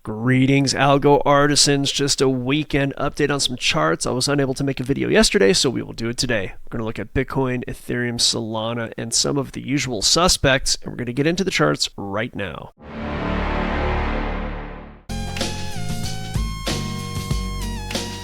Greetings, Algo artisans. Just a weekend update on some charts. I was unable to make a video yesterday, so we will do it today. We're going to look at Bitcoin, Ethereum, Solana, and some of the usual suspects, and we're going to get into the charts right now.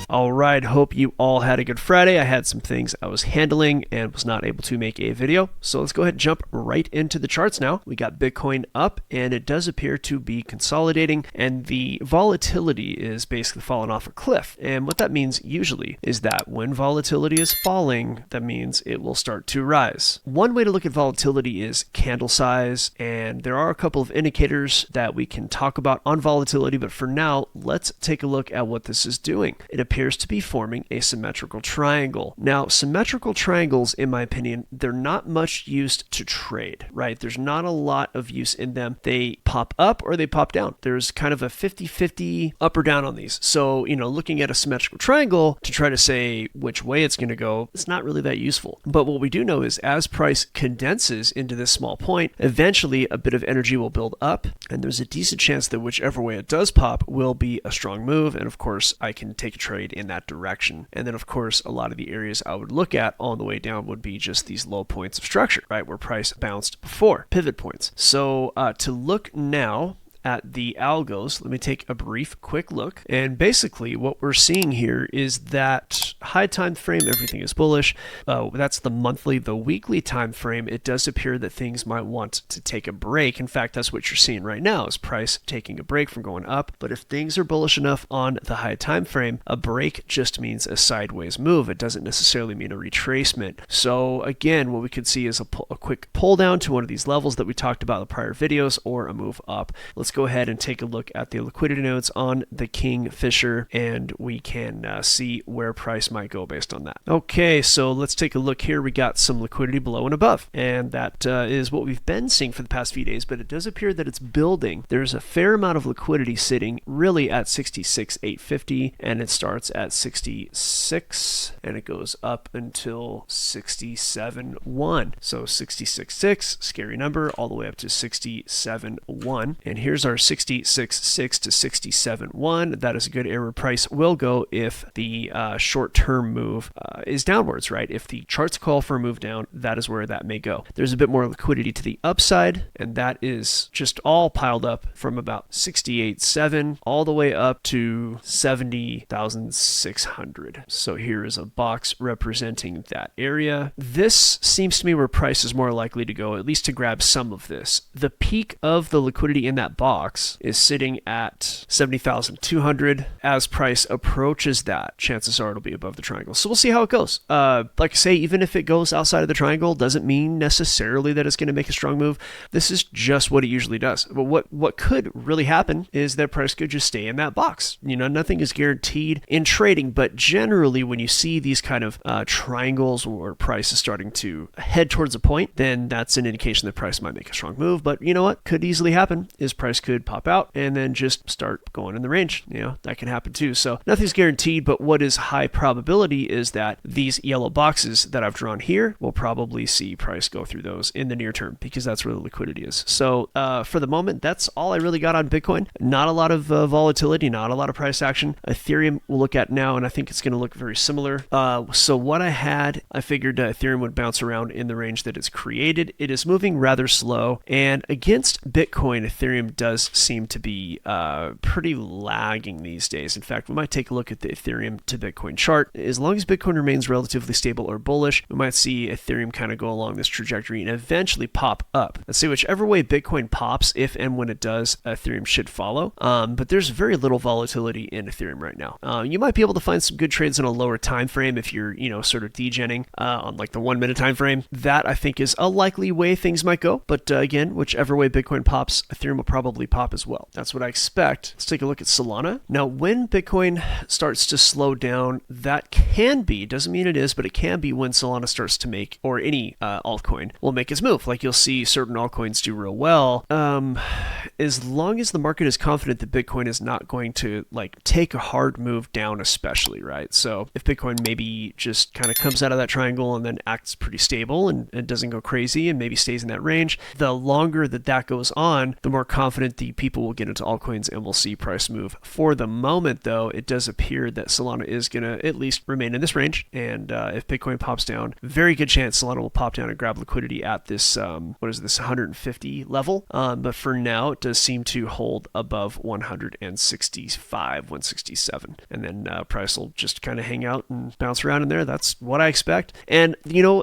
All right, hope you all had a good Friday. I had some things I was handling and was not able to make a video. So let's go ahead and jump right into the charts now. We got Bitcoin up and it does appear to be consolidating, and the volatility is basically falling off a cliff. And what that means usually is that when volatility is falling, that means it will start to rise. One way to look at volatility is candle size, and there are a couple of indicators that we can talk about on volatility, but for now, let's take a look at what this is doing. It appears to be forming a symmetrical triangle. Now, symmetrical triangles, in my opinion, they're not much used to trade, right? There's not a lot of use in them. They pop up or they pop down. There's kind of a 50-50 up or down on these. So, looking at a symmetrical triangle to try to say which way it's going to go, it's not really that useful. But what we do know is as price condenses into this small point, eventually a bit of energy will build up, and there's a decent chance that whichever way it does pop will be a strong move. And of course, I can take a trade in that direction. And then of course, a lot of the areas I would look at on the way down would be just these low points of structure, right? Where price bounced before, pivot points. So to look now at the algos, let me take a brief quick look. And basically what we're seeing here is that high time frame, everything is bullish. That's the monthly. The weekly time frame, it does appear that things might want to take a break. In fact, that's what you're seeing right now is price taking a break from going up. But if things are bullish enough on the high time frame, a break just means a sideways move. It doesn't necessarily mean a retracement. So again, what we could see is a quick pull down to one of these levels that we talked about in the prior videos, or a move up. Let's go ahead and take a look at the liquidity nodes on the Kingfisher, and we can see where price might go based on that. Okay, so let's take a look here. We got some liquidity below and above, and that is what we've been seeing for the past few days, but it does appear that it's building. There's a fair amount of liquidity sitting really at 66,850, and it starts at 66, and it goes up until 67.1. So 66.6, scary number, all the way up to 67.1. And here's our 66.6 to 67.1. That is a good area where price will go if the short-term move is downwards, right? If the charts call for a move down, that is where that may go. There's a bit more liquidity to the upside, and that is just all piled up from about 68.7 all the way up to 70,600. So here is a box representing that area. This seems to me where price is more likely to go, at least to grab some of this. The peak of the liquidity in that box is sitting at 70,200. As price approaches that, chances are it'll be above the triangle. So we'll see how it goes. Like I say, even if it goes outside of the triangle, doesn't mean necessarily that it's going to make a strong move. This is just what it usually does. But what could really happen is that price could just stay in that box. Nothing is guaranteed in trading, but generally when you see these kind of triangles where price is starting to head towards a point, then that's an indication that price might make a strong move. But you know what could easily happen is price could pop out and then just start going in the range. That can happen too. So nothing's guaranteed, but what is high probability is that these yellow boxes that I've drawn here will probably see price go through those in the near term, because that's where the liquidity is. So for the moment, that's all I really got on Bitcoin. Not a lot of volatility, not a lot of price action. Ethereum we'll look at now, and I think it's going to look very similar. So what I figured Ethereum would bounce around in the range that it's created. It is moving rather slow, and against Bitcoin, Ethereum does seem to be pretty lagging these days. In fact, we might take a look at the Ethereum to Bitcoin chart. As long as Bitcoin remains relatively stable or bullish, we might see Ethereum kind of go along this trajectory and eventually pop up. Let's say whichever way Bitcoin pops, if and when it does, Ethereum should follow. But there's very little volatility in Ethereum right now. You might be able to find some good trades in a lower time frame if you're, sort of degenning on like the 1 minute time frame. That I think is a likely way things might go. But again, whichever way Bitcoin pops, Ethereum will probably pop as well. That's what I expect. Let's take a look at Solana. Now, when Bitcoin starts to slow down, that can be, doesn't mean it is, but it can be when Solana starts to make, or any altcoin will make its move. Like you'll see certain altcoins do real well. As long as the market is confident that Bitcoin is not going to like take a hard move down, especially, right? So if Bitcoin maybe just kind of comes out of that triangle and then acts pretty stable and doesn't go crazy and maybe stays in that range, the longer that goes on, the more confident confident the people will get into altcoins and we'll see price move. For the moment, though, it does appear that Solana is going to at least remain in this range. And if Bitcoin pops down, very good chance Solana will pop down and grab liquidity at this, 150 level. But for now, it does seem to hold above 165, 167. And then price will just kind of hang out and bounce around in there. That's what I expect. And,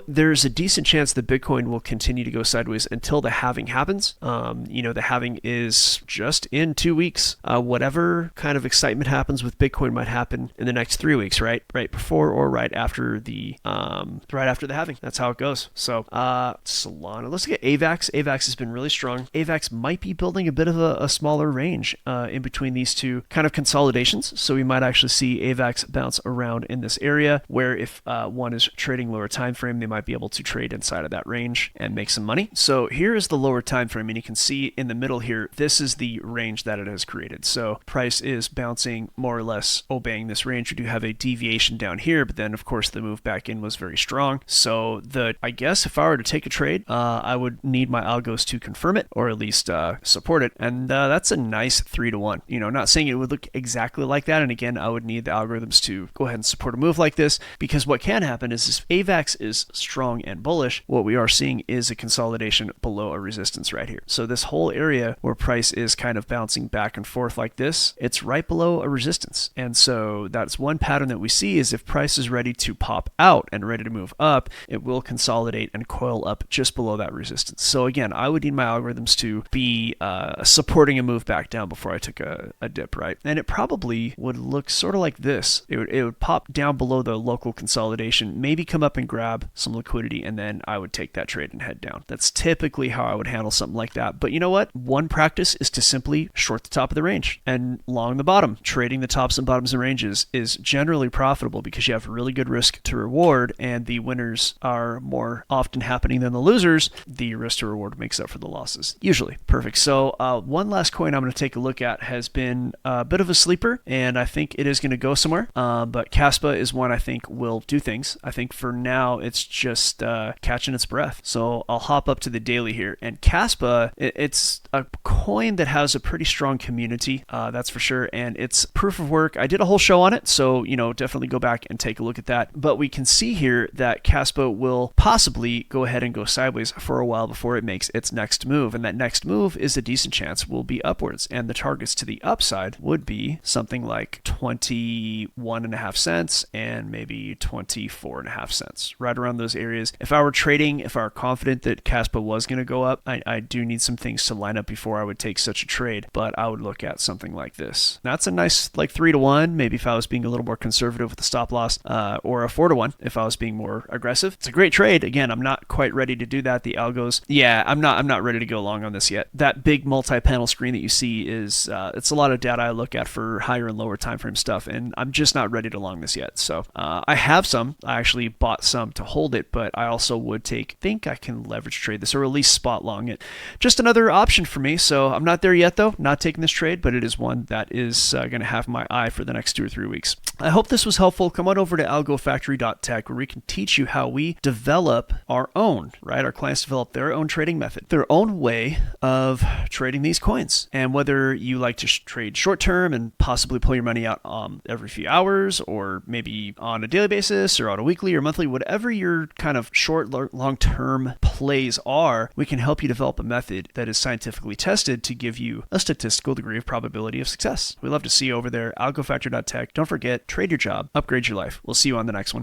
there's a decent chance that Bitcoin will continue to go sideways until the halving happens. The halving is just in 2 weeks. Whatever kind of excitement happens with Bitcoin might happen in the next 3 weeks, right? Right before or right after the halving. That's how it goes. So Solana. Let's look at AVAX. AVAX has been really strong. AVAX might be building a bit of a smaller range in between these two kind of consolidations. So we might actually see AVAX bounce around in this area where if one is trading lower time frame, they might be able to trade inside of that range and make some money. So here is the lower time frame, and you can see in the middle here, this is the range that it has created. So price is bouncing more or less obeying this range. We do have a deviation down here, but then of course the move back in was very strong. So I guess if I were to take a trade, I would need my algos to confirm it or at least support it. And that's a nice 3-to-1. Not saying it would look exactly like that. And again, I would need the algorithms to go ahead and support a move like this, because what can happen is if AVAX is strong and bullish, what we are seeing is a consolidation below a resistance right here. So this whole area where price is kind of bouncing back and forth like this, it's right below a resistance. And so that's one pattern that we see is if price is ready to pop out and ready to move up, it will consolidate and coil up just below that resistance. So again, I would need my algorithms to be supporting a move back down before I took a dip, right? And it probably would look sort of like this. It would pop down below the local consolidation, maybe come up and grab some liquidity, and then I would take that trade and head down. That's typically how I would handle something like that. But you know what? One practice is to simply short the top of the range and long the bottom. Trading the tops and bottoms of ranges is generally profitable because you have really good risk to reward, and the winners are more often happening than the losers. The risk to reward makes up for the losses, usually. Perfect. So one last coin I'm going to take a look at has been a bit of a sleeper, and I think it is going to go somewhere. But Kaspa is one I think will do things. I think for now it's just catching its breath. So I'll hop up to the daily here, and Kaspa, it's a coin that has a pretty strong community, that's for sure, and it's proof of work. I did a whole show on it, so definitely go back and take a look at that. But we can see here that Kaspa will possibly go ahead and go sideways for a while before it makes its next move, and that next move is a decent chance will be upwards, and the targets to the upside would be something like 21.5 cents and maybe 24.5 cents, right around those areas. If I were trading, if I were confident that Kaspa was going to go up, I do need some things to line up before I would take such a trade, but I would look at something like this. That's a nice 3-to-1, maybe if I was being a little more conservative with the stop loss, or a 4-to-1 if I was being more aggressive. It's a great trade. Again, I'm not quite ready to do that. The algos, I'm not ready to go long on this yet. That big multi-panel screen that you see is it's a lot of data I look at for higher and lower time frame stuff, and I'm just not ready to long this yet. So I have some. I actually bought some to hold it, but I also would think I can leverage trade this or at least spot long it. Just another option for me. So I'm not there yet though, not taking this trade, but it is one that is going to have my eye for the next 2 or 3 weeks. I hope this was helpful. Come on over to algofactory.tech where we can teach you how we develop our own, right? Our clients develop their own trading method, their own way of trading these coins. And whether you like to trade short term and possibly pull your money out every few hours, or maybe on a daily basis or on a weekly or monthly, whatever your kind of short, long-term plays are, we can help you develop a method that is scientifically tested to give you a statistical degree of probability of success. We love to see you over there, algofactory.tech. Don't forget, trade your job, upgrade your life. We'll see you on the next one.